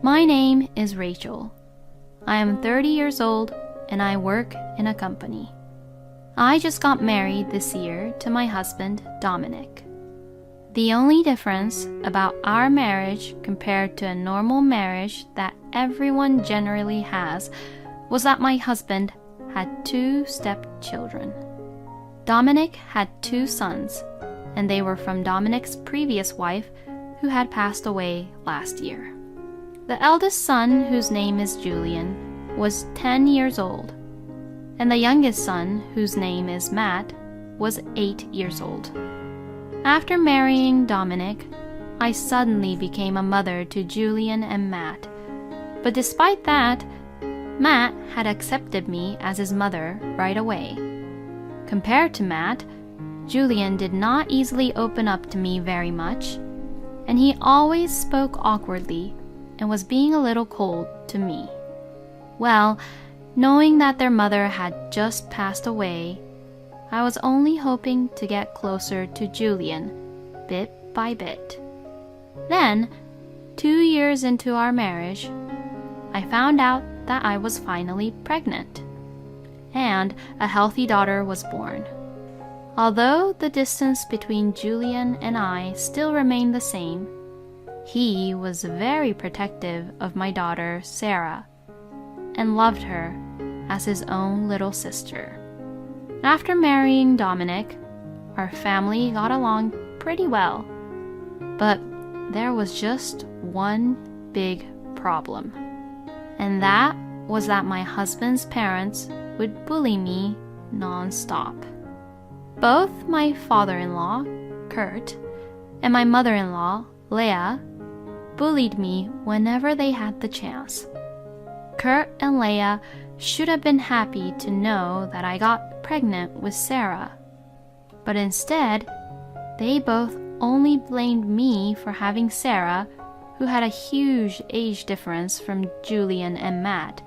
My name is Rachel. I am 30 years old and I work in a company. I just got married this year to my husband, Dominic. The only difference about our marriage compared to a normal marriage that everyone generally has was that my husband had 2 stepchildren. Dominic had 2 sons, and they were from Dominic's previous wife who had passed away last year. The eldest son, whose name is Julian, was 10 years old, and the youngest son, whose name is Matt, was 8 years old. After marrying Dominic, I suddenly became a mother to Julian and Matt, but despite that, Matt had accepted me as his mother right away. Compared to Matt, Julian did not easily open up to me very much, and he always spoke awkwardly and was being a little cold to me. Well, knowing that their mother had just passed away, I was only hoping to get closer to Julian, bit by bit. Then, 2 years into our marriage, I found out that I was finally pregnant, and a healthy daughter was born. Although the distance between Julian and I still remained the same, he was very protective of my daughter, Sarah, and loved her as his own little sister. After marrying Dominic, our family got along pretty well, but there was just one big problem, and that was that my husband's parents would bully me non-stop. Both my father-in-law, Kurt, and my mother-in-law, Leah, bullied me whenever they had the chance. Kurt and Leah should have been happy to know that I got pregnant with Sarah, but instead, they both only blamed me for having Sarah, who had a huge age difference from Julian and Matt,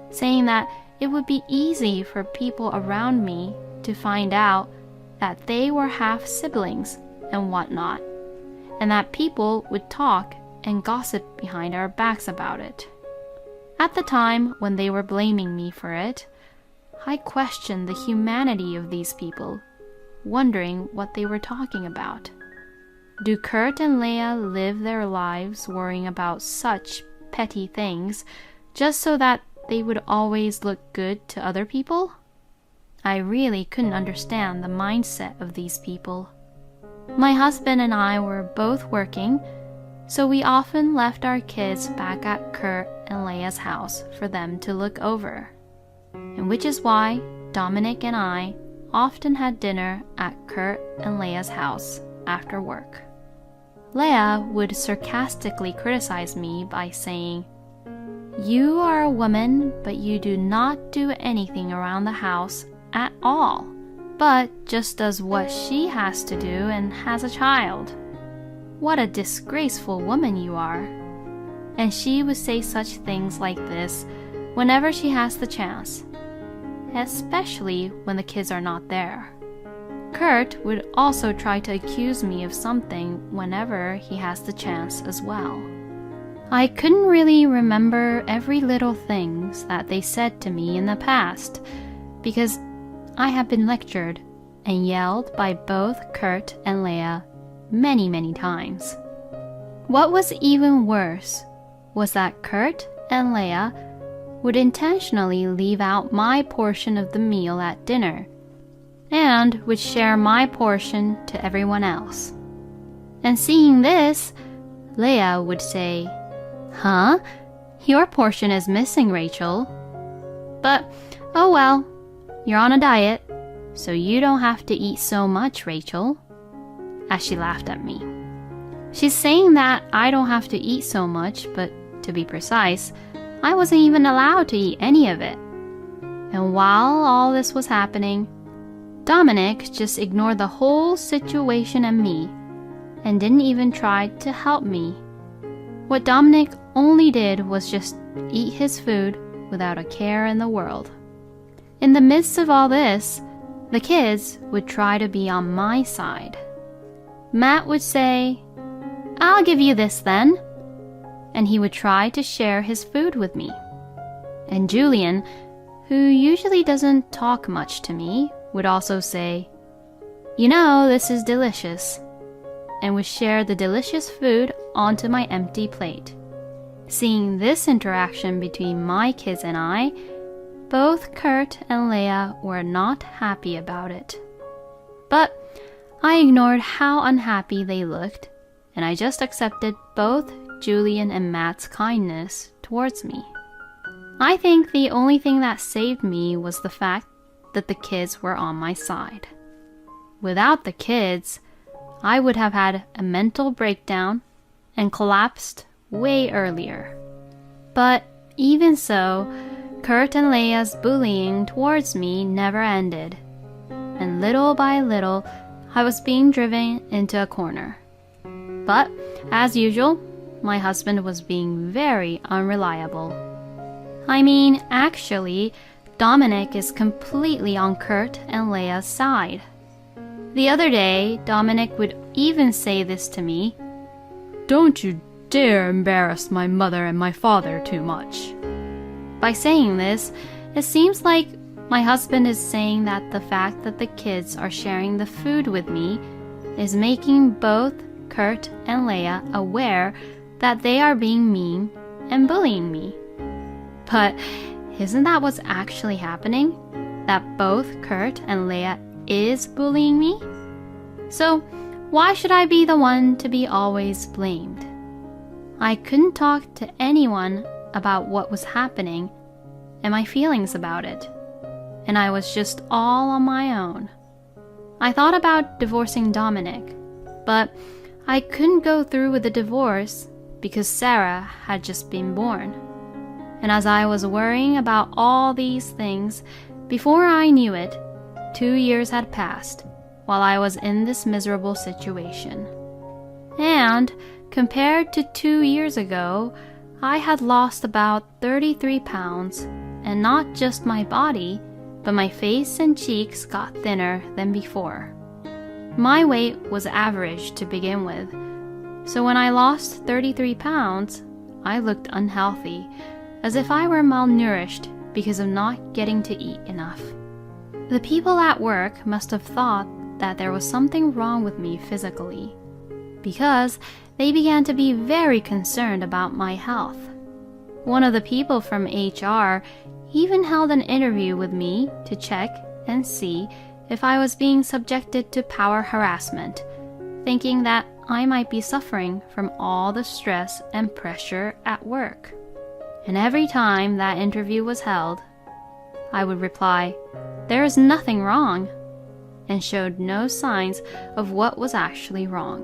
saying that it would be easy for people around me to find out that they were half siblings and whatnot, and that people would talk and gossip behind our backs about it. At the time when they were blaming me for it, I questioned the humanity of these people, wondering what they were talking about. Do Kurt and Leah live their lives worrying about such petty things just so that they would always look good to other people? I really couldn't understand the mindset of these people. My husband and I were both working, so we often left our kids back at Kurt and Leah's house for them to look over, and which is why Dominic and I often had dinner at Kurt and Leah's house after work. Leah would sarcastically criticize me by saying, "You are a woman, but you do not do anything around the house at all, but just does what she has to do and has a child. What a disgraceful woman you are." And she would say such things like this whenever she has the chance, especially when the kids are not there. Kurt would also try to accuse me of something whenever he has the chance as well. I couldn't really remember every little things that they said to me in the past, because I have been lectured and yelled by both Kurt and Leah many times. What was even worse was that Kurt and Leah would intentionally leave out my portion of the meal at dinner and would share my portion to everyone else. And seeing this, Leah would say, "Huh? Your portion is missing, Rachel. But, oh well, you're on a diet, so you don't have to eat so much, Rachel," as she laughed at me. She's saying that I don't have to eat so much, but to be precise, I wasn't even allowed to eat any of it. And while all this was happening, Dominic just ignored the whole situation and me, and didn't even try to help me. What Dominic only did was just eat his food without a care in the world. In the midst of all this, the kids would try to be on my side. Matt would say, "I'll give you this then." and he would try to share his food with me. And Julian, who usually doesn't talk much to me, would also say, "You know, this is delicious," and would share the delicious food onto my empty plate. Seeing this interaction between my kids and I, both Kurt and Leia were not happy about it. But I ignored how unhappy they looked, and I just accepted both Julian and Matt's kindness towards me. I think the only thing that saved me was the fact that the kids were on my side. Without the kids, I would have had a mental breakdown and collapsed way earlier. But even so, Kurt and Leia's bullying towards me never ended, and little by little, I was being driven into a corner. But, as usual, my husband was being very unreliable. I mean, actually, Dominic is completely on Kurt and Leia's side. The other day, Dominic would even say this to me, "Don't you dare embarrass my mother and my father too much." By saying this, it seems like my husband is saying that the fact that the kids are sharing the food with me is making both Kurt and Leia aware that they are being mean and bullying me. But isn't that what's actually happening? That both Kurt and Leia is bullying me? So why should I be the one to be always blamed? I couldn't talk to anyone about what was happening and my feelings about it, and I was just all on my own. I thought about divorcing Dominic, but I couldn't go through with the divorce because Sarah had just been born. And as I was worrying about all these things, before I knew it, 2 years had passed while I was in this miserable situation. And compared to 2 years ago, I had lost about 33 pounds, and not just my body, but my face and cheeks got thinner than before. My weight was average to begin with, so when I lost 33 pounds, I looked unhealthy, as if I were malnourished because of not getting to eat enough. The people at work must have thought that there was something wrong with me physically, because they began to be very concerned about my health. One of the people from HR even held an interview with me to check and see if I was being subjected to power harassment, thinking that I might be suffering from all the stress and pressure at work. And every time that interview was held, I would reply, "There is nothing wrong," and showed no signs of what was actually wrong.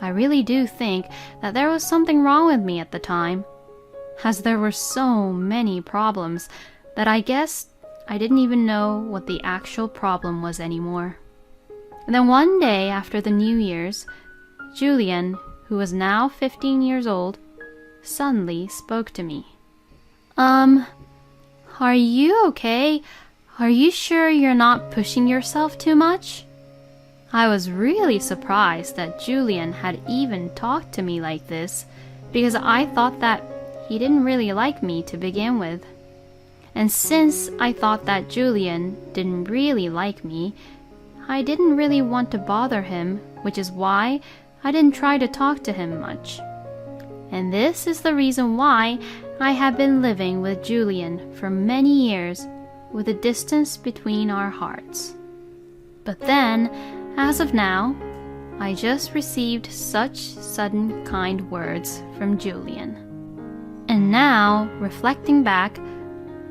I really do think that there was something wrong with me at the time, as there were so many problems that I guess I didn't even know what the actual problem was anymore. And then one day after the New Year's, Julian, who was now 15 years old, suddenly spoke to me. Are you okay? Are you sure you're not pushing yourself too much?" I was really surprised that Julian had even talked to me like this, because I thought that he didn't really like me to begin with. And since I thought that Julian didn't really like me, I didn't really want to bother him, which is why I didn't try to talk to him much. And this is the reason why I have been living with Julian for many years with a distance between our hearts. But then, as of now, I just received such sudden kind words from Julian. And now, reflecting back,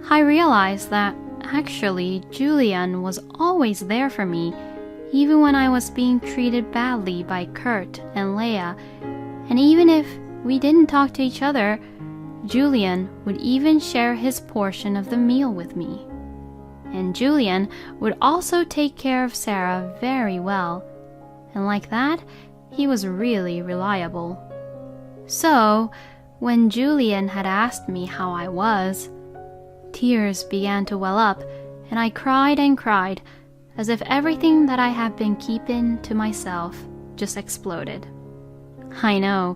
I realized that actually Julian was always there for me, even when I was being treated badly by Kurt and Leia, and even if we didn't talk to each other, Julian would even share his portion of the meal with me. And Julian would also take care of Sarah very well, and like that, he was really reliable. So, when Julian had asked me how I was, tears began to well up, and I cried and cried, as if everything that I had been keeping to myself just exploded. I know,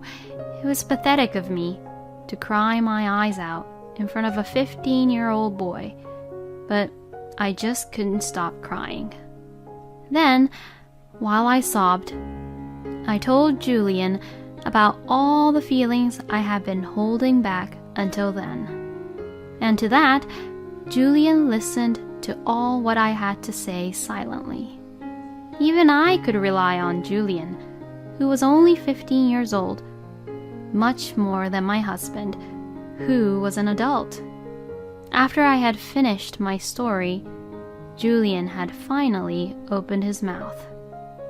it was pathetic of me, to cry my eyes out in front of a 15-year-old boy, but I just couldn't stop crying. Then, while I sobbed, I told Julian about all the feelings I had been holding back until then. And to that, Julian listened to all what I had to say silently. Even I could rely on Julian, who was only 15 years old, much more than my husband, who was an adult. After I had finished my story, Julian had finally opened his mouth.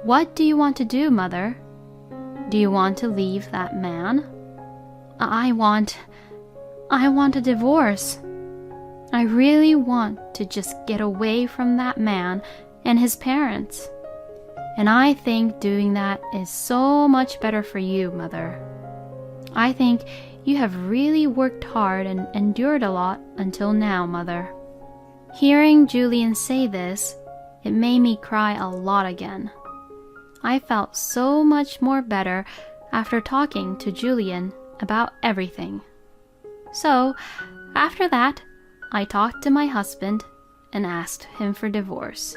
"What do you want to do, Mother? Do you want to leave that man?" I want a divorce. I really want to just get away from that man and his parents. And I think doing that is so much better for you, Mother. I think you have really worked hard and endured a lot until now, Mother. Hearing Julian say this, it made me cry a lot again. I felt so much more better after talking to Julian about everything. So, after that, I talked to my husband and asked him for divorce.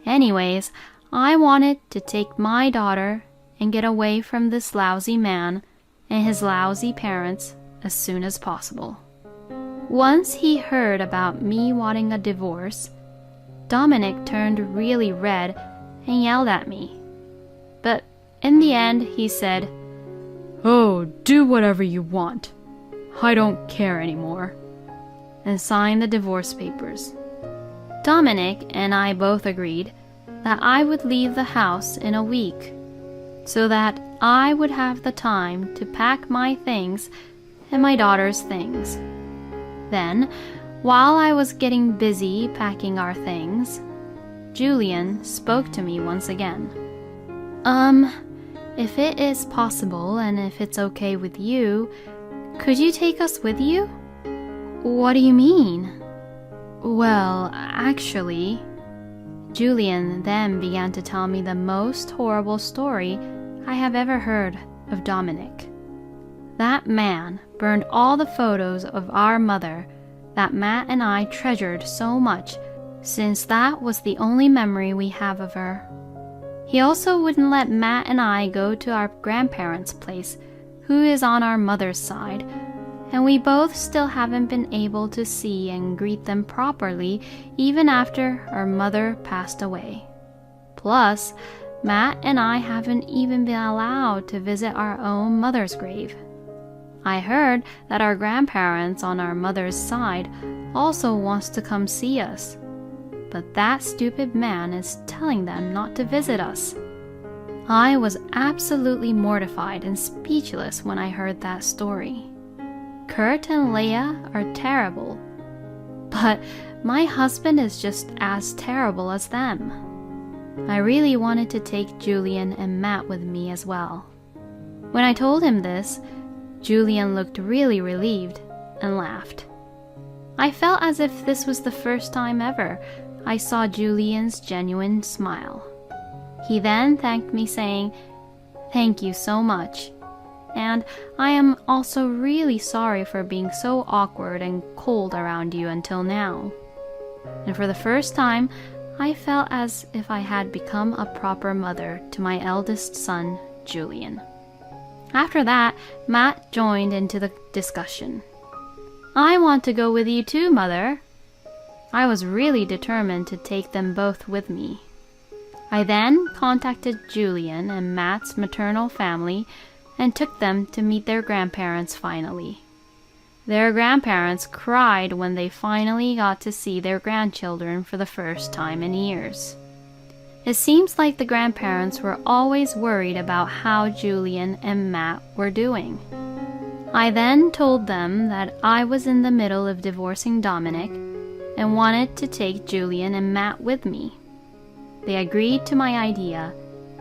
Anyways, I wanted to take my daughter and get away from this lousy man and his lousy parents as soon as possible. Once he heard about me wanting a divorce, Dominic turned really red and yelled at me. But in the end, he said, "Oh, do whatever you want. I don't care anymore," and signed the divorce papers. Dominic and I both agreed that I would leave the house in a week, so that I would have the time to pack my things and my daughter's things. Then, while I was getting busy packing our things, Julian spoke to me once again. If it is possible and if it's okay with you, could you take us with you?" "What do you mean?" "Well, actually..." Julian then began to tell me the most horrible story I have ever heard of Dominic. That man burned all the photos of our mother that Matt and I treasured so much, since that was the only memory we have of her. He also wouldn't let Matt and I go to our grandparents' place, who is on our mother's side, and we both still haven't been able to see and greet them properly even after our mother passed away. Plus, Matt and I haven't even been allowed to visit our own mother's grave. I heard that our grandparents on our mother's side also wants to come see us, but that stupid man is telling them not to visit us. I was absolutely mortified and speechless when I heard that story. Kurt and Leah are terrible, but my husband is just as terrible as them. I really wanted to take Julian and Matt with me as well. When I told him this, Julian looked really relieved and laughed. I felt as if this was the first time ever I saw Julian's genuine smile. He then thanked me, saying, "Thank you so much. And I am also really sorry for being so awkward and cold around you until now." And for the first time, I felt as if I had become a proper mother to my eldest son, Julian. After that, Matt joined into the discussion. "I want to go with you too, Mother." I was really determined to take them both with me. I then contacted Julian and Matt's maternal family and took them to meet their grandparents finally. Their grandparents cried when they finally got to see their grandchildren for the first time in years. It seems like the grandparents were always worried about how Julian and Matt were doing. I then told them that I was in the middle of divorcing Dominic and wanted to take Julian and Matt with me. They agreed to my idea,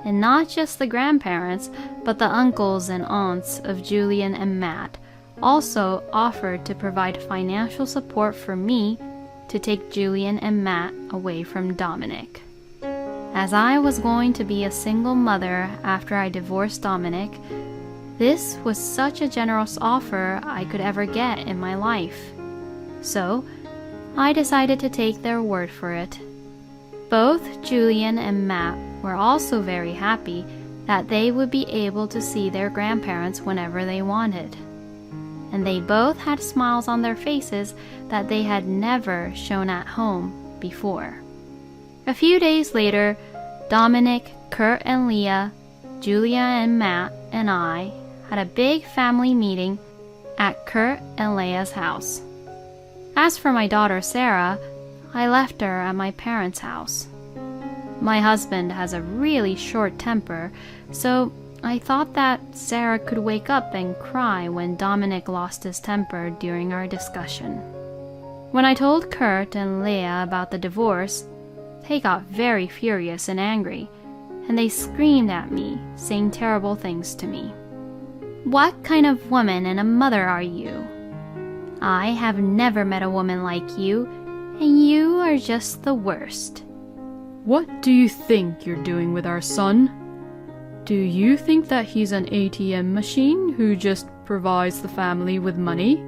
and not just the grandparents, but the uncles and aunts of Julian and Matt also offered to provide financial support for me to take Julian and Matt away from Dominic. As I was going to be a single mother after I divorced Dominic, This was such a generous offer I could ever get in my life. So, I decided to take their word for it. Both Julian and Matt were also very happy that they would be able to see their grandparents whenever they wanted. And they both had smiles on their faces that they had never shown at home before. A few days later, Dominic, Kurt and Leah, Julia and Matt and I had a big family meeting at Kurt and Leah's house. As for my daughter Sarah, I left her at my parents' house. My husband has a really short temper, so I thought that Sarah could wake up and cry when Dominic lost his temper during our discussion. When I told Kurt and Leah about the divorce, they got very furious and angry, and they screamed at me, saying terrible things to me. "What kind of woman and a mother are you? I have never met a woman like you, and you are just the worst. What do you think you're doing with our son? Do you think that he's an ATM machine who just provides the family with money?"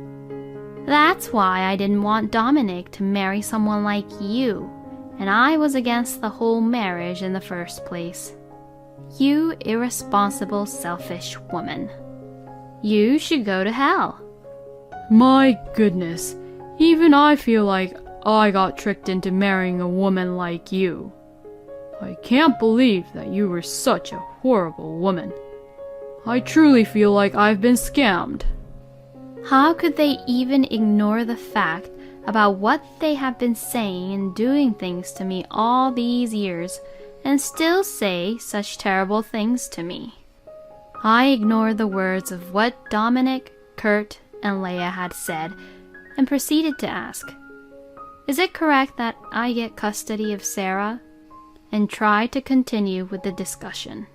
That's why I didn't want Dominic to marry someone like you, and I was against the whole marriage in the first place. You irresponsible, selfish woman. You should go to hell. My goodness, even I feel like I got tricked into marrying a woman like you. I can't believe that you were such a horrible woman. I truly feel like I've been scammed. How could they even ignore the fact about what they have been saying and doing things to me all these years and still say such terrible things to me? I ignored the words of what Dominic, Kurt, and Leah had said and proceeded to ask, "Is it correct that I get custody of Sarah?" and tried to continue with the discussion.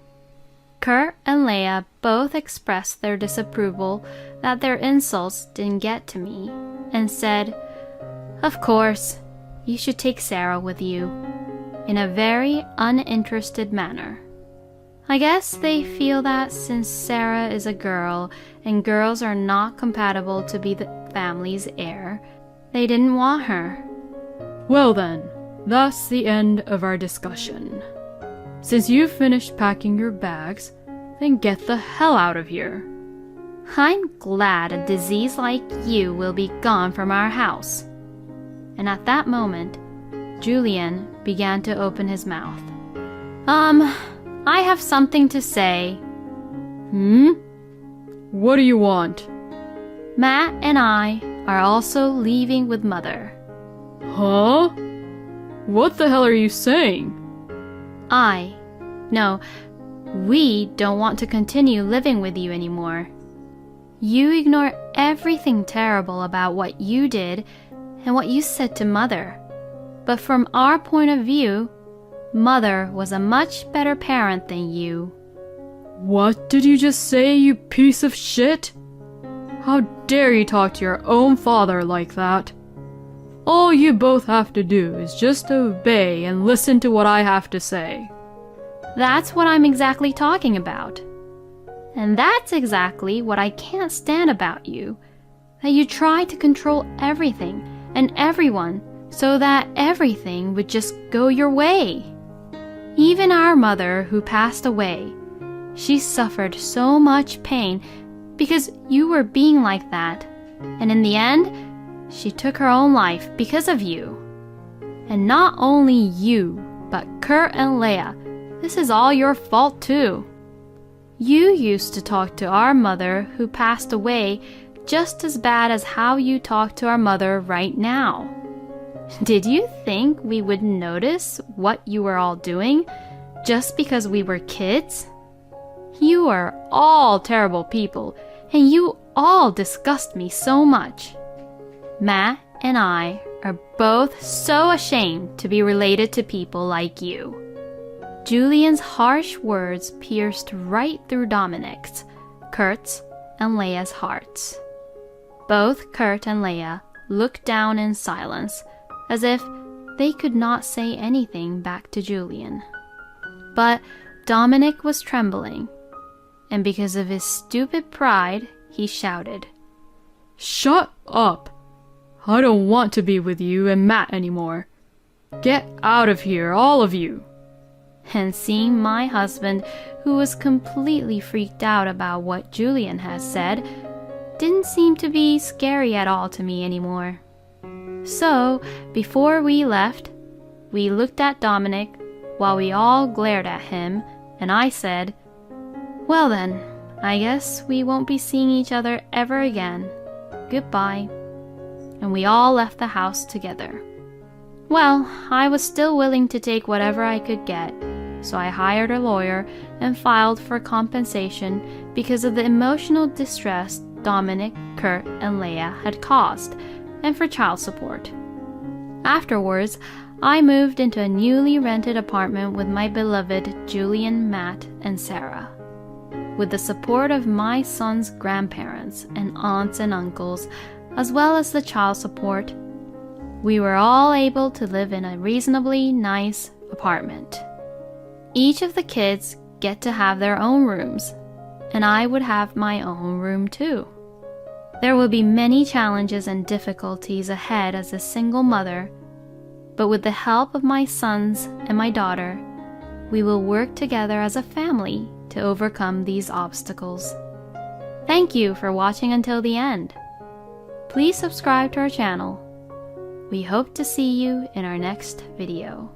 Kurt and Leah both expressed their disapproval that their insults didn't get to me and said, "Of course, you should take Sarah with you," in a very uninterested manner. I guess they feel that since Sarah is a girl and girls are not compatible to be the family's heir, they didn't want her. Well then, that's the end of our discussion. Since you've finished packing your bags, then get the hell out of here. I'm glad a disease like you will be gone from our house. And at that moment, Julian began to open his mouth. I have something to say. What do you want? Matt and I are also leaving with Mother. Huh? What the hell are you saying? We don't want to continue living with you anymore. You ignore everything terrible about what you did and what you said to Mother. But from our point of view, Mother was a much better parent than you. What did you just say, you piece of shit? How dare you talk to your own father like that? All you both have to do is just obey and listen to what I have to say. That's what I'm exactly talking about. And that's exactly what I can't stand about you. That you try to control everything and everyone so that everything would just go your way. Even our mother who passed away, she suffered so much pain because you were being like that. And in the end, she took her own life because of you. And not only you, but Kurt and Leah, this is all your fault too. You used to talk to our mother who passed away just as bad as how you talk to our mother right now. Did you think we would notice what you were all doing just because we were kids? You are all terrible people, and you all disgust me so much. Matt and I are both so ashamed to be related to people like you. Julian's harsh words pierced right through Dominic's, Kurt's, and Leah's hearts. Both Kurt and Leah looked down in silence, as if they could not say anything back to Julian. But Dominic was trembling, and because of his stupid pride, he shouted, "Shut up! I don't want to be with you and Matt anymore. Get out of here, all of you!" And seeing my husband, who was completely freaked out about what Julian had said, didn't seem to be scary at all to me anymore. So, before we left, we looked at Dominic while we all glared at him, and I said, "Well then, I guess we won't be seeing each other ever again. Goodbye." And we all left the house together. Well, I was still willing to take whatever I could get, so I hired a lawyer and filed for compensation because of the emotional distress Dominic, Kurt, and Leia had caused, and for child support. Afterwards, I moved into a newly rented apartment with my beloved Julian, Matt, and Sarah. With the support of my son's grandparents and aunts and uncles, as well as the child support, we were all able to live in a reasonably nice apartment. Each of the kids get to have their own rooms, and I would have my own room too. There will be many challenges and difficulties ahead as a single mother, but with the help of my sons and my daughter, we will work together as a family to overcome these obstacles. Thank you for watching until the end. Please subscribe to our channel. We hope to see you in our next video.